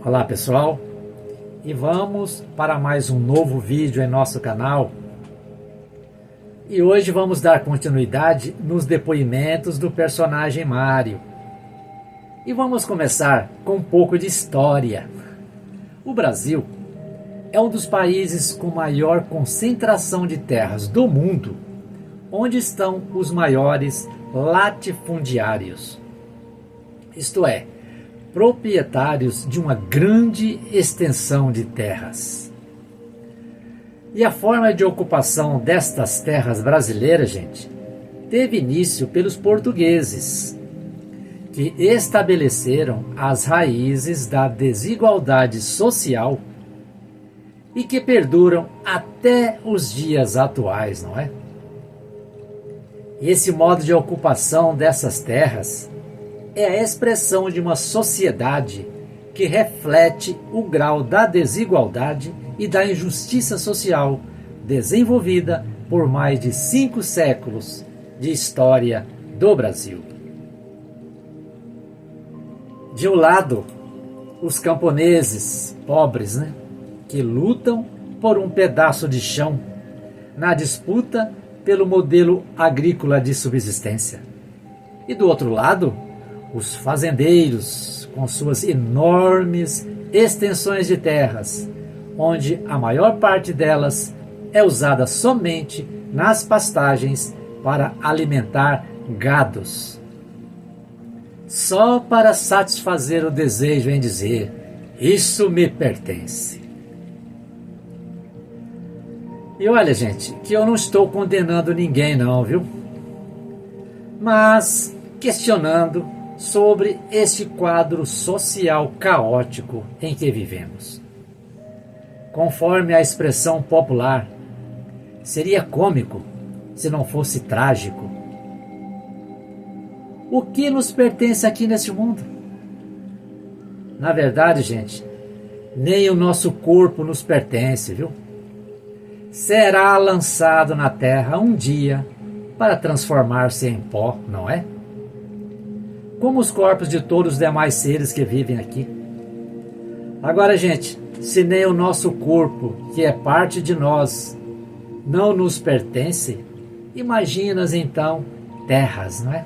Olá pessoal, e vamos para mais um novo vídeo em nosso canal. E hoje vamos dar continuidade nos depoimentos do personagem Mário. E vamos começar com um pouco de história. O Brasil é um dos países com maior concentração de terras do mundo, onde estão os maiores latifundiários, isto é, proprietários de uma grande extensão de terras. E a forma de ocupação destas terras brasileiras, gente, teve início pelos portugueses, que estabeleceram as raízes da desigualdade social e que perduram até os dias atuais, não é? Esse modo de ocupação dessas terras é a expressão de uma sociedade que reflete o grau da desigualdade e da injustiça social desenvolvida por mais de 5 séculos de história do Brasil. De um lado, os camponeses pobres, que lutam por um pedaço de chão na disputa pelo modelo agrícola de subsistência. E do outro lado, os fazendeiros, com suas enormes extensões de terras, onde a maior parte delas é usada somente nas pastagens para alimentar gados, só para satisfazer o desejo em dizer: isso me pertence. E olha, gente, que eu não estou condenando ninguém não, viu? Mas questionando sobre este quadro social caótico em que vivemos. Conforme a expressão popular, seria cômico se não fosse trágico. O que nos pertence aqui neste mundo? Na verdade, gente, nem o nosso corpo nos pertence, viu? Será lançado na terra um dia para transformar-se em pó, não é? Como os corpos de todos os demais seres que vivem aqui. Agora, gente, se nem o nosso corpo, que é parte de nós, não nos pertence, imaginas então terras, não é?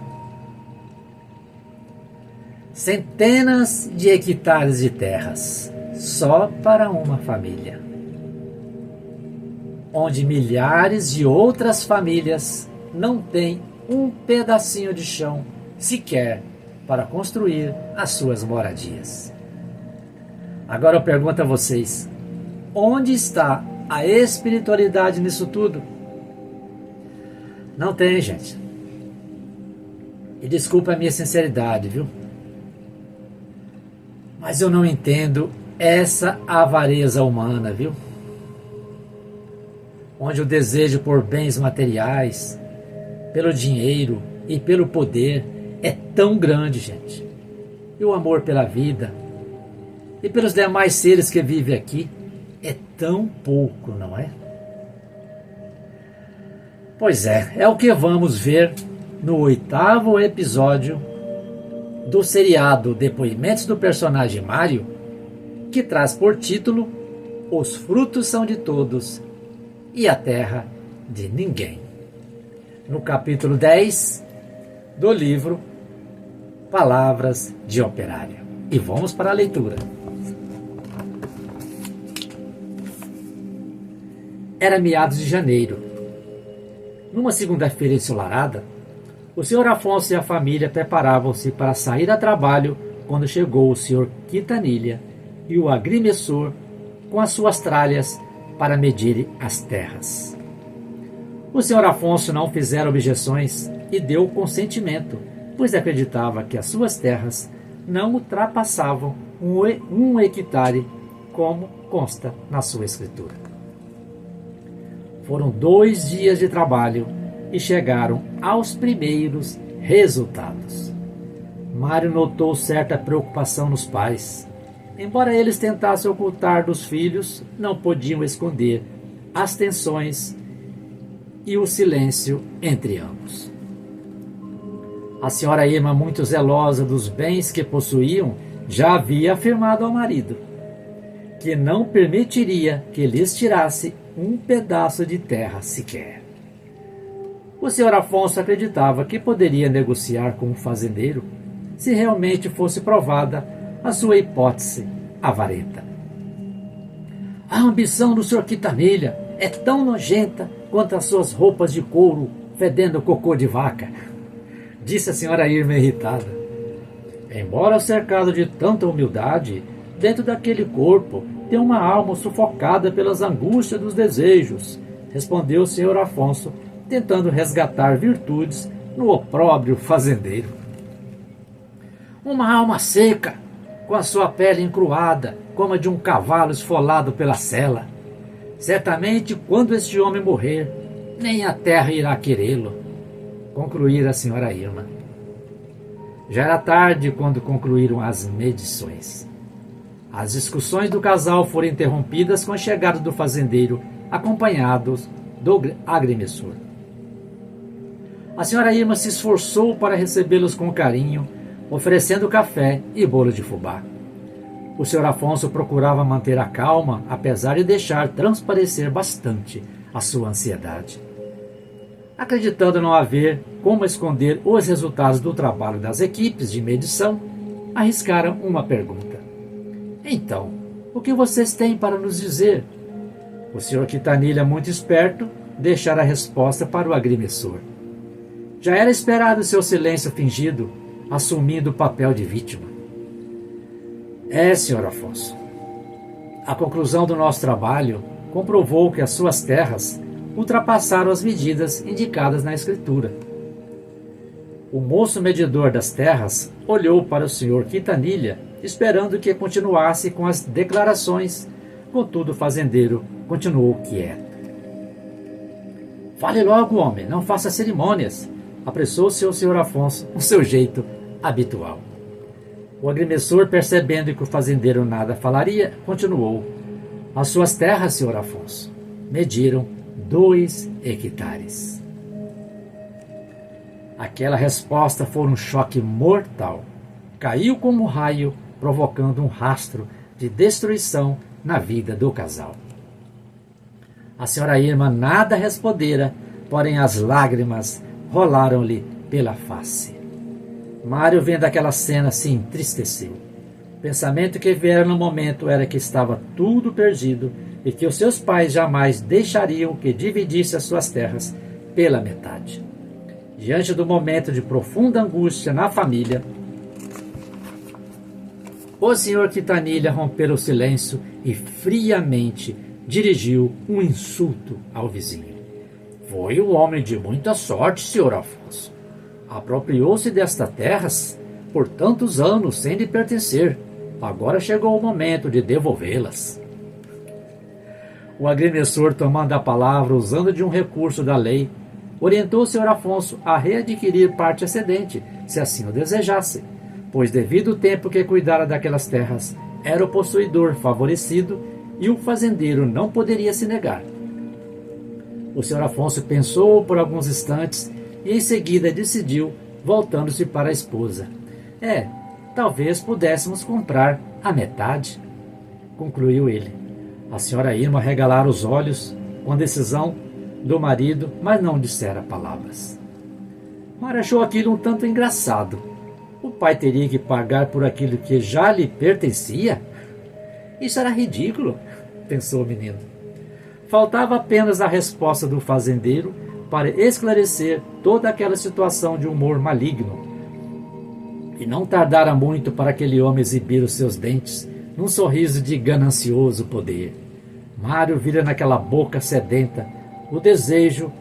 Centenas de hectares de terras, só para uma família, onde milhares de outras famílias não têm um pedacinho de chão sequer para construir as suas moradias. Agora eu pergunto a vocês, onde está a espiritualidade nisso tudo? Não tem, gente. E desculpa a minha sinceridade, viu? Mas eu não entendo essa avareza humana, viu? Onde o desejo por bens materiais, pelo dinheiro e pelo poder é tão grande, gente. E o amor pela vida e pelos demais seres que vivem aqui é tão pouco, não é? Pois é o que vamos ver no 8º episódio do seriado Depoimentos do Personagem Mário, que traz por título Os Frutos São de Todos e a Terra de Ninguém, no capítulo 10 do livro Palavras de Operário. E vamos para a leitura. Era meados de janeiro. Numa segunda-feira ensolarada, o Sr. Afonso e a família preparavam-se para sair a trabalho quando chegou o Sr. Quintanilha e o agrimensor com as suas tralhas para medir as terras. O Sr. Afonso não fizera objeções e deu consentimento, pois acreditava que as suas terras não ultrapassavam um hectare, como consta na sua escritura. Foram 2 dias de trabalho e chegaram aos primeiros resultados. Mário notou certa preocupação nos pais. Embora eles tentassem ocultar dos filhos, não podiam esconder as tensões e o silêncio entre ambos. A senhora Irma, muito zelosa dos bens que possuíam, já havia afirmado ao marido que não permitiria que lhes tirasse um pedaço de terra sequer. O Sr. Afonso acreditava que poderia negociar com o fazendeiro se realmente fosse provada a sua hipótese avarenta. A ambição do Sr. Quintanilha é tão nojenta quanto as suas roupas de couro fedendo cocô de vaca, disse a senhora Irma irritada. Embora cercado de tanta humildade, dentro daquele corpo tem uma alma sufocada pelas angústias dos desejos, respondeu o Sr. Afonso, tentando resgatar virtudes no opróbrio fazendeiro. Uma alma seca, com a sua pele encruada, como a de um cavalo esfolado pela sela. Certamente, quando este homem morrer, nem a terra irá querê-lo, concluíra a senhora Irma. Já era tarde quando concluíram as medições. As discussões do casal foram interrompidas com a chegada do fazendeiro, acompanhados do agrimensor. A senhora Irma se esforçou para recebê-los com carinho, oferecendo café e bolo de fubá. O Sr. Afonso procurava manter a calma, apesar de deixar transparecer bastante a sua ansiedade. Acreditando não haver como esconder os resultados do trabalho das equipes de medição, arriscaram uma pergunta. Então, o que vocês têm para nos dizer? O Sr. Quintanilha, muito esperto, deixara a resposta para o agrimensor. Já era esperado seu silêncio fingido, assumindo o papel de vítima. Sr. Afonso, a conclusão do nosso trabalho comprovou que as suas terras ultrapassaram as medidas indicadas na escritura. O moço medidor das terras olhou para o Sr. Quintanilha, esperando que continuasse com as declarações. Contudo, o fazendeiro continuou quieto. Fale logo, homem, não faça cerimônias, apressou-se o Sr. Afonso, com seu jeito habitual. O agrimensor, percebendo que o fazendeiro nada falaria, continuou. As suas terras, Sr. Afonso, mediram 2 hectares. Aquela resposta foi um choque mortal. Caiu como um raio, provocando um rastro de destruição na vida do casal. A senhora Irma nada respondera, porém as lágrimas rolaram-lhe pela face. Mário, vendo aquela cena, se entristeceu. O pensamento que viera no momento era que estava tudo perdido e que os seus pais jamais deixariam que dividisse as suas terras pela metade. Diante do momento de profunda angústia na família, o Sr. Quintanilha rompeu o silêncio e friamente dirigiu um insulto ao vizinho. Foi um homem de muita sorte, Sr. Afonso. Apropriou-se destas terras por tantos anos sem lhe pertencer. Agora chegou o momento de devolvê-las. O agrimensor, tomando a palavra, usando de um recurso da lei, orientou o Sr. Afonso a readquirir parte excedente, se assim o desejasse, pois devido ao tempo que cuidara daquelas terras, era o possuidor favorecido e o fazendeiro não poderia se negar. O Sr. Afonso pensou por alguns instantes e em seguida decidiu, voltando-se para a esposa. Talvez pudéssemos comprar a metade, concluiu ele. A senhora Irma regalara os olhos com a decisão do marido, mas não dissera palavras. Mário achou aquilo um tanto engraçado. O pai teria que pagar por aquilo que já lhe pertencia? Isso era ridículo, pensou o menino. Faltava apenas a resposta do fazendeiro para esclarecer toda aquela situação de humor maligno. E não tardara muito para aquele homem exibir os seus dentes num sorriso de ganancioso poder. Mário vira naquela boca sedenta o desejo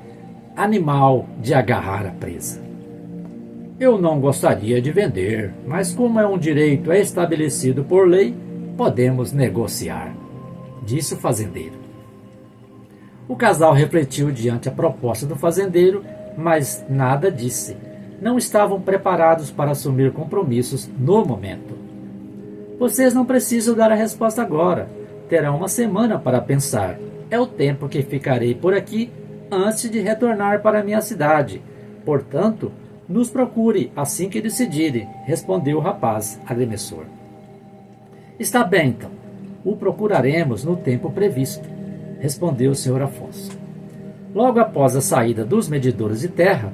animal de agarrar a presa. Eu não gostaria de vender, mas como é um direito estabelecido por lei, podemos negociar, disse o fazendeiro. O casal refletiu diante a proposta do fazendeiro, mas nada disse. Não estavam preparados para assumir compromissos no momento. Vocês não precisam dar a resposta agora. Terão uma semana para pensar. É o tempo que ficarei por aqui antes de retornar para minha cidade. Portanto, nos procure assim que decidirem, respondeu o rapaz agrimensor. Está bem, então. O procuraremos no tempo previsto, respondeu o Sr. Afonso. Logo após a saída dos medidores de terra,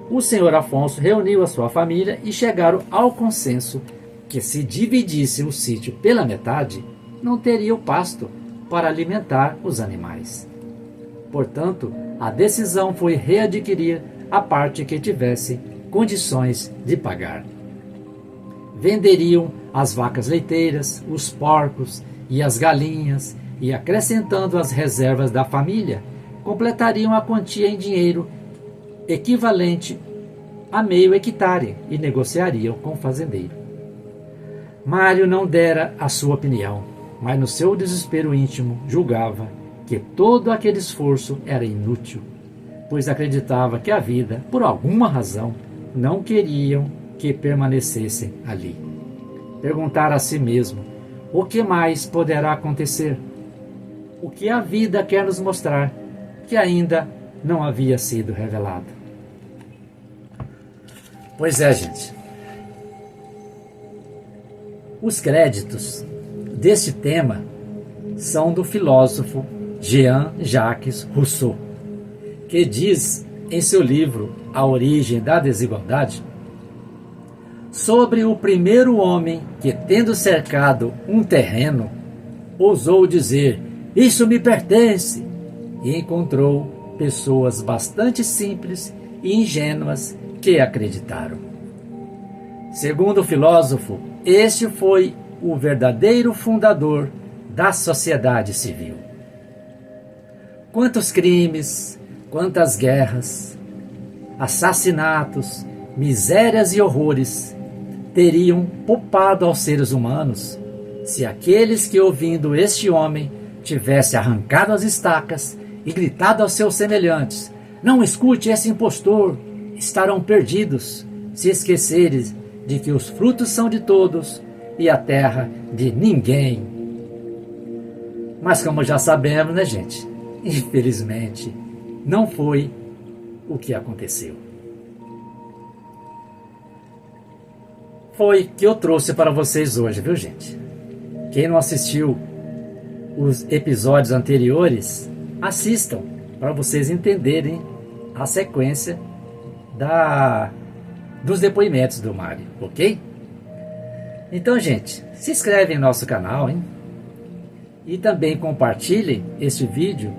o Sr. Afonso reuniu a sua família e chegaram ao consenso que, se dividisse o sítio pela metade, não teria o pasto para alimentar os animais. Portanto, a decisão foi readquirir a parte que tivesse condições de pagar. Venderiam as vacas leiteiras, os porcos e as galinhas e, acrescentando as reservas da família, completariam a quantia em dinheiro equivalente a meio hectare e negociariam com o fazendeiro. Mário não dera a sua opinião, mas no seu desespero íntimo julgava que todo aquele esforço era inútil, pois acreditava que a vida, por alguma razão, não queriam que permanecessem ali. Perguntara a si mesmo: o que mais poderá acontecer? O que a vida quer nos mostrar que ainda não havia sido revelado? Pois é, gente. Os créditos deste tema são do filósofo Jean-Jacques Rousseau, que diz em seu livro A Origem da Desigualdade sobre o primeiro homem que, tendo cercado um terreno, ousou dizer: "Isso me pertence", e encontrou pessoas bastante simples e ingênuas que acreditaram. Segundo o filósofo, este foi o verdadeiro fundador da sociedade civil. Quantos crimes, quantas guerras, assassinatos, misérias e horrores teriam poupado aos seres humanos se aqueles que, ouvindo este homem, tivessem arrancado as estacas e gritado aos seus semelhantes: "Não escute esse impostor, estarão perdidos, se esquecerem de que os frutos são de todos e a terra de ninguém." Mas como já sabemos, né, gente? Infelizmente, não foi o que aconteceu. Foi que eu trouxe para vocês hoje, viu, gente? Quem não assistiu os episódios anteriores, assistam para vocês entenderem a sequência dos depoimentos do Mário, ok? Então, gente, se inscreve em nosso canal, hein? E também compartilhem este vídeo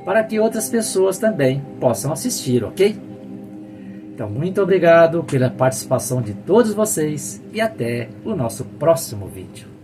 para que outras pessoas também possam assistir, ok? Então, muito obrigado pela participação de todos vocês e até o nosso próximo vídeo.